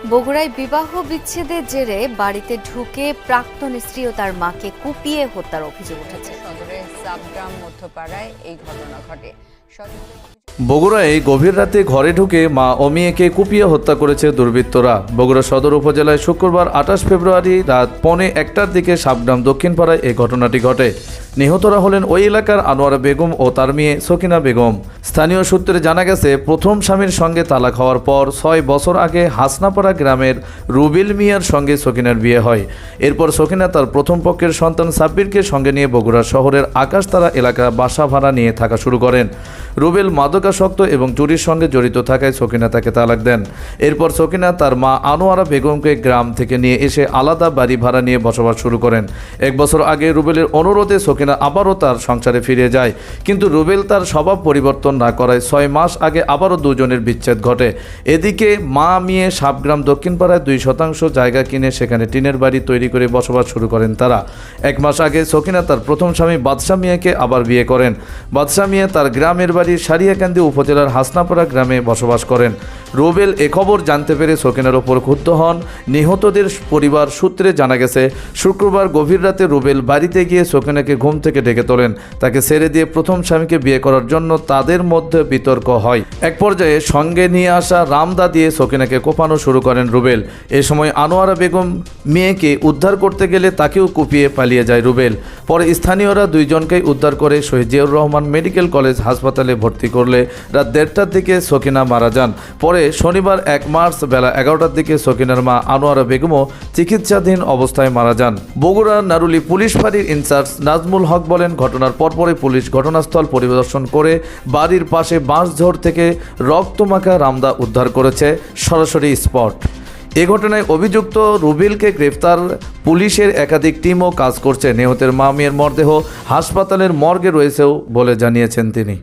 বগুড়ায় বিবাহ বিচ্ছেদের জেরে বাড়িতে ঢুকে প্রাক্তন স্ত্রী ও তার মাকে কুপিয়ে হত্যার অভিযোগ উঠেছে। সদরের সাবগ্রাম মধ্যপাড়ায় এই ঘটনা ঘটে। বগুড়ায় গভীর রাতে ঘরে ঢুকে মা ও মেয়েকে কুপিয়ে হত্যা করেছে দুর্বৃত্তরা। বগুড়া সদর উপজেলায় শুক্রবার 28 ফেব্রুয়ারি রাত 1:45টার দিকে সাবগ্রাম দক্ষিণপাড়ায় এই ঘটনাটি ঘটে। নিহতরা হলেন ওই এলাকার আনোয়ারা বেগম ও তার মেয়ে সকিনা বেগম। স্থানীয় সূত্রে জানা গেছে, প্রথম স্বামীর সঙ্গে তালাক হওয়ার পর 6 বছর আগে হাসনাপাড়া গ্রামের রুবেল মিয়ার সঙ্গে সকিনার বিয়ে হয়। এরপর সকিনা তার প্রথম পক্ষের সন্তান সাব্বিরকে সঙ্গে নিয়ে বগুড়া শহরের আকাশতারা এলাকা বাসা ভাড়া নিয়ে থাকা শুরু করেন। রুবেল মাদকাসক্ত এবং চুরির সঙ্গে জড়িত থাকায় সকিনা তাকে তালাক দেন। এরপর সকিনা তার মা আনোয়ারা বেগমকে গ্রাম থেকে নিয়ে এসে আলাদা বাড়ি ভাড়া নিয়ে বসবাস শুরু করেন। 1 বছর আগে রুবেলের অনুরোধে সকিনা আবারও তার সংসারে ফিরে যায়, কিন্তু রুবেল তার স্বভাব পরিবর্তন না করায় 6 মাস আগে আবারও দুজনের বিচ্ছেদ ঘটে। এদিকে মা মেয়ে সাবগ্রাম দক্ষিণপাড়ায় 2 শতাংশ জায়গা কিনে সেখানে টিনের বাড়ি তৈরি করে বসবাস শুরু করেন তারা। 1 মাস আগে সকিনা তার প্রথম স্বামী বাদশাহ মিয়াকে আবার বিয়ে করেন। বাদশাহ মিয়া তার গ্রামের বাড়ি সারিয়াকান্দি উপজেলার হাসনাপাড়া গ্রামে বসবাস করেন। রুবেল এ খবর জানতে পেরে সকিনার ওপর ক্ষুব্ধ হন। নিহতদের পরিবার সূত্রে জানা গেছে, শুক্রবার গভীর রাতে রুবেল বাড়িতে গিয়ে সকিনাকে ঘুম থেকে ডেকে তোলেন। তাকে ছেড়ে দিয়ে প্রথম স্বামীকে বিয়ে করার জন্য তাদের মধ্যে বিতর্ক হয়। এক পর্যায়ে সঙ্গে নিয়ে আসা রামদা দিয়ে সকিনাকে কোপানো শুরু করেন রুবেল। এ সময় আনোয়ারা বেগম মেয়েকে উদ্ধার করতে গেলে তাকেও কুপিয়ে পালিয়ে যায় রুবেল। পরে স্থানীয়রা 2 জনকেই উদ্ধার করে শহীদ জিয়াউর রহমান মেডিকেল কলেজ হাসপাতালে ভর্তি করলে রাত 1:30টার দিকে সকিনা মারা যান। পরে শনিবার 1 মার্চ বেলা 11টার দিকে সকিনার মা আনোয়ারা বেগমও চিকিৎসাধীন অবস্থায় মারা যান। বগুড়ার নারুলি পুলিশ ফাঁড়ির ইনচার্জ নাজমুল হক বলেন, ঘটনার পরপরই পুলিশ ঘটনাস্থল পরিদর্শন করে বাড়ির পাশে বাঁশঝোড় থেকে রক্তমাখা রামদা উদ্ধার করেছে সরাসরি স্পট। এ ঘটনায় অভিযুক্ত রুবেলকে গ্রেফতার পুলিশের একাধিক টিমও কাজ করছে। নিহতের মা মেয়ের মরদেহ হাসপাতালের মর্গে রয়েছেও বলে জানিয়েছেন তিনি।